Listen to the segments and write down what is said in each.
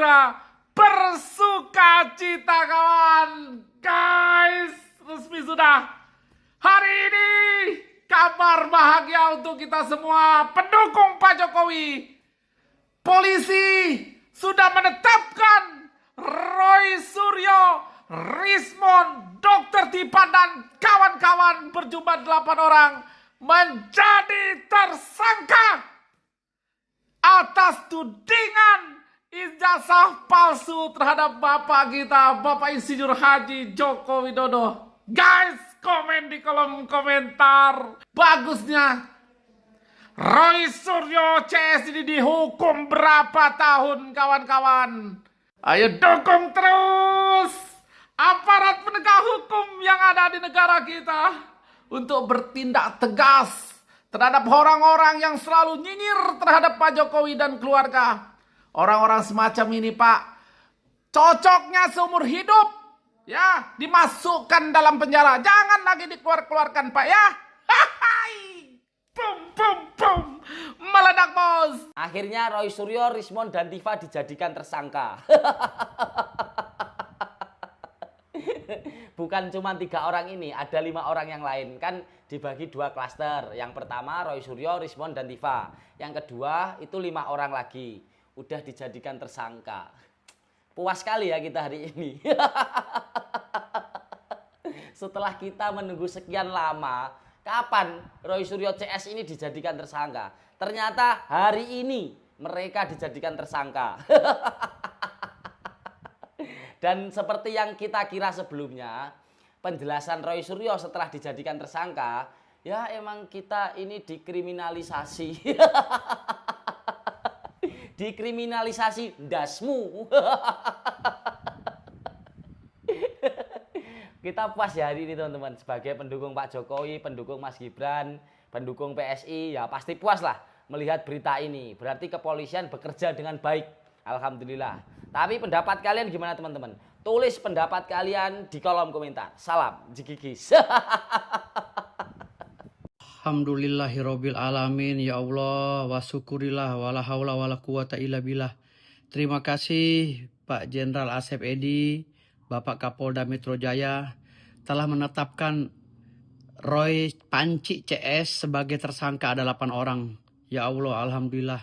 gembira, bersuka cita kawan. Guys, resmi sudah. Hari ini kabar bahagia untuk kita semua pendukung Pak Jokowi. Polisi sudah menetapkan Roy Suryo, Rismond, Dr. Tipan dan kawan-kawan berjumlah 8 orang menjadi tersangka atas tudingan ijazah palsu terhadap Bapak kita, Bapak Insinyur Haji Joko Widodo. Guys, komen di kolom komentar. Bagusnya Roy Suryo CS ini dihukum berapa tahun kawan-kawan? Ayo dukung terus aparat penegak hukum yang ada di negara kita untuk bertindak tegas terhadap orang-orang yang selalu nyinyir terhadap Pak Jokowi dan keluarga. Orang-orang semacam ini Pak, cocoknya seumur hidup ya dimasukkan dalam penjara. Jangan lagi dikeluarkan Pak ya. Bum bum bum, meledak bos. Akhirnya Roy Suryo, Rismond dan Tifa dijadikan tersangka. Bukan cuma 3 orang ini, ada 5 orang yang lain. Kan dibagi 2 klaster. Yang pertama Roy Suryo, Rismond dan Tifa. Yang kedua itu 5 orang lagi. Udah dijadikan tersangka. Puas sekali ya kita hari ini. Setelah kita menunggu sekian lama, kapan Roy Suryo CS ini dijadikan tersangka? Ternyata hari ini mereka dijadikan tersangka. Dan seperti yang kita kira sebelumnya, penjelasan Roy Suryo setelah dijadikan tersangka, ya emang kita ini dikriminalisasi. Dikriminalisasi dasmu. Kita puas ya hari ini teman-teman. Sebagai pendukung Pak Jokowi, pendukung Mas Gibran, pendukung PSI, ya pasti puas lah melihat berita ini. Berarti kepolisian bekerja dengan baik. Alhamdulillah. Tapi pendapat kalian gimana teman-teman? Tulis pendapat kalian di kolom komentar. Salam Jigigis. Alhamdulillahirabbil alamin, ya Allah wa syukurillah wala haula wala quwata illa billah. Terima kasih Pak Jenderal Asep Edi, Bapak Kapolda Metro Jaya telah menetapkan Roy Panci CS sebagai tersangka. Ada 8 orang. Ya Allah, alhamdulillah.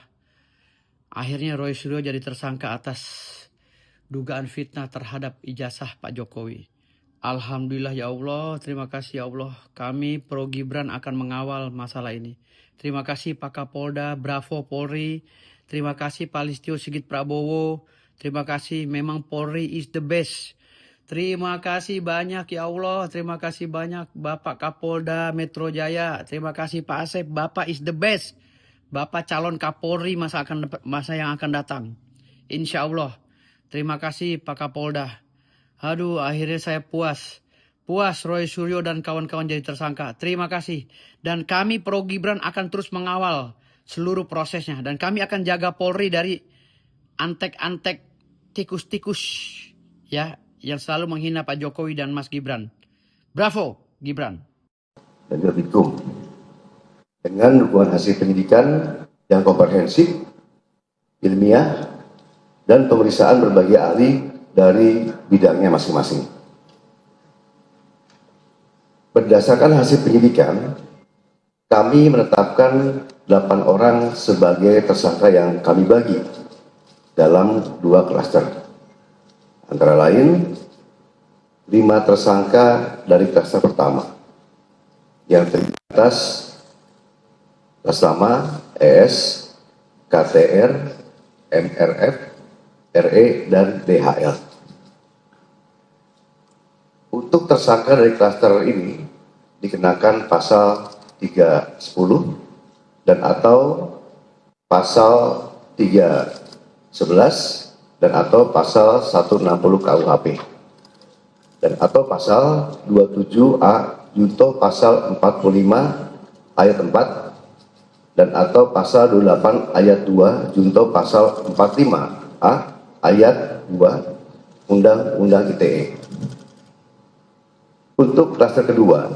Akhirnya Roy Suryo jadi tersangka atas dugaan fitnah terhadap ijazah Pak Jokowi. Alhamdulillah ya Allah, terima kasih ya Allah. Kami Pro Gibran akan mengawal masalah ini. Terima kasih Pak Kapolda, bravo Polri. Terima kasih Pak Listio Sigit Prabowo. Terima kasih, memang Polri is the best. Terima kasih banyak ya Allah. Terima kasih banyak Bapak Kapolda Metro Jaya. Terima kasih Pak Asep, Bapak is the best. Bapak calon Kapolri masa yang akan datang. Insya Allah. Terima kasih Pak Kapolda. Aduh, akhirnya saya puas. Puas Roy Suryo dan kawan-kawan jadi tersangka. Terima kasih. Dan kami Pro Gibran akan terus mengawal seluruh prosesnya. Dan kami akan jaga Polri dari antek-antek tikus-tikus ya yang selalu menghina Pak Jokowi dan Mas Gibran. Bravo Gibran. Dan didukung dengan dukungan hasil penyidikan yang komprehensif, ilmiah, dan pemeriksaan berbagai ahli dari bidangnya masing-masing. Berdasarkan hasil penyidikan, kami menetapkan 8 orang sebagai tersangka yang kami bagi dalam 2 klaster. Antara lain, 5 tersangka dari klaster pertama yang terdiri atas nama ES, KTR, MRF, RE, dan DHL. Untuk tersangka dari klaster ini dikenakan pasal 310 dan atau pasal 311 dan atau pasal 160 KUHP dan atau pasal 27A junto pasal 45 ayat 4 dan atau pasal 28 ayat 2 junto pasal 45A ayat 2 Undang-Undang ITE. Untuk klaster kedua,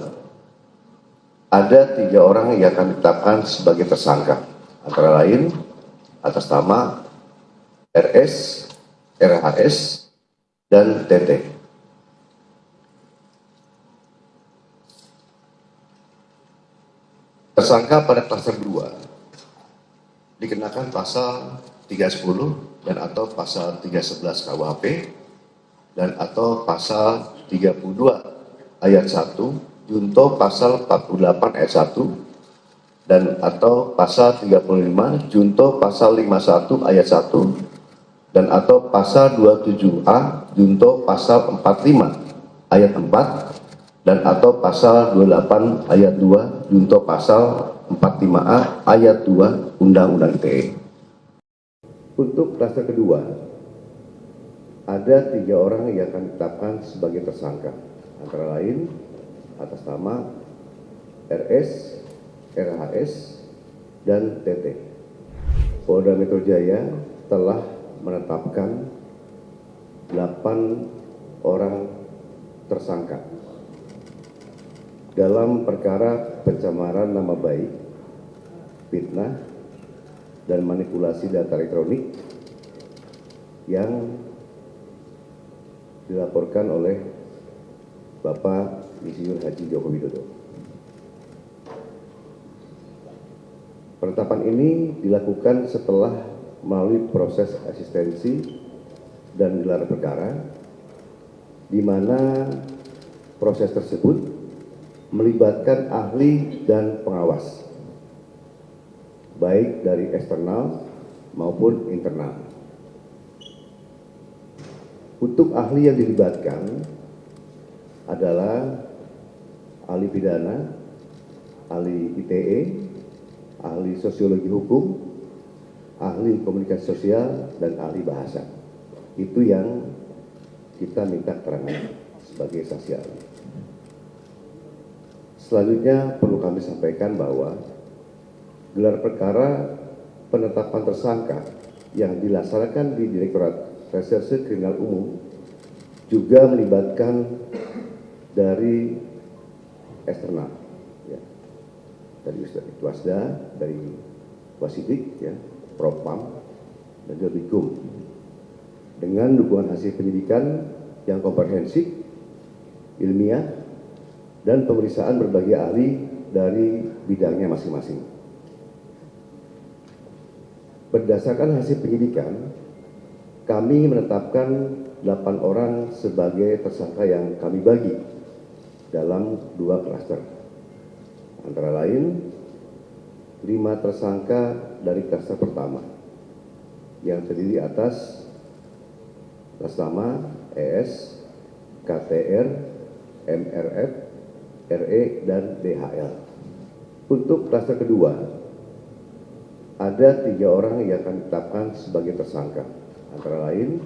ada 3 orang yang akan ditetapkan sebagai tersangka, antara lain atas nama RS, RHS, dan TT. Tersangka pada klaster 2 dikenakan pasal 310 dan atau pasal 311 KUHP dan atau pasal 32 ayat 1 junto pasal 48 ayat 1 dan atau pasal 35 junto pasal 51 ayat 1 dan atau pasal 27A junto pasal 45 ayat 4 dan atau pasal 28 ayat 2 junto pasal 45A ayat 2 Undang-Undang ITE. Untuk klaster kedua, ada 3 orang yang akan ditetapkan sebagai tersangka, antara lain atas nama RS, RHS, dan TT. Polda Metro Jaya telah menetapkan 8 orang tersangka dalam perkara pencemaran nama baik, fitnah, dan manipulasi data elektronik yang dilaporkan oleh Bapak Insinyur Haji Joko Widodo. Penetapan ini dilakukan setelah melalui proses asistensi dan gelar perkara, di mana proses tersebut melibatkan ahli dan pengawas, baik dari eksternal maupun internal. Untuk ahli yang dilibatkan adalah ahli pidana, ahli ITE, ahli sosiologi hukum, ahli komunikasi sosial, dan ahli bahasa. Itu yang kita minta keterangan sebagai saksi ahli. Selanjutnya perlu kami sampaikan bahwa gelar perkara penetapan tersangka yang dilaksanakan di Direktorat Reserse Kriminal Umum juga melibatkan dari eksternal, ya, dari Wasda, dari Wasidik, ya, Propam, dan juga Bikum, dengan dukungan hasil penyidikan yang komprehensif, ilmiah, dan pemeriksaan berbagai ahli dari bidangnya masing-masing. Berdasarkan hasil penyidikan, kami menetapkan 8 orang sebagai tersangka yang kami bagi dalam 2 klaster. Antara lain, 5 tersangka dari klaster pertama yang terdiri atas nama ES, KTR, MRF, RE, dan DHL. Untuk klaster kedua, ada 3 orang yang akan ditetapkan sebagai tersangka, antara lain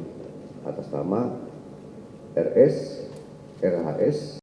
atas nama RS, RHS,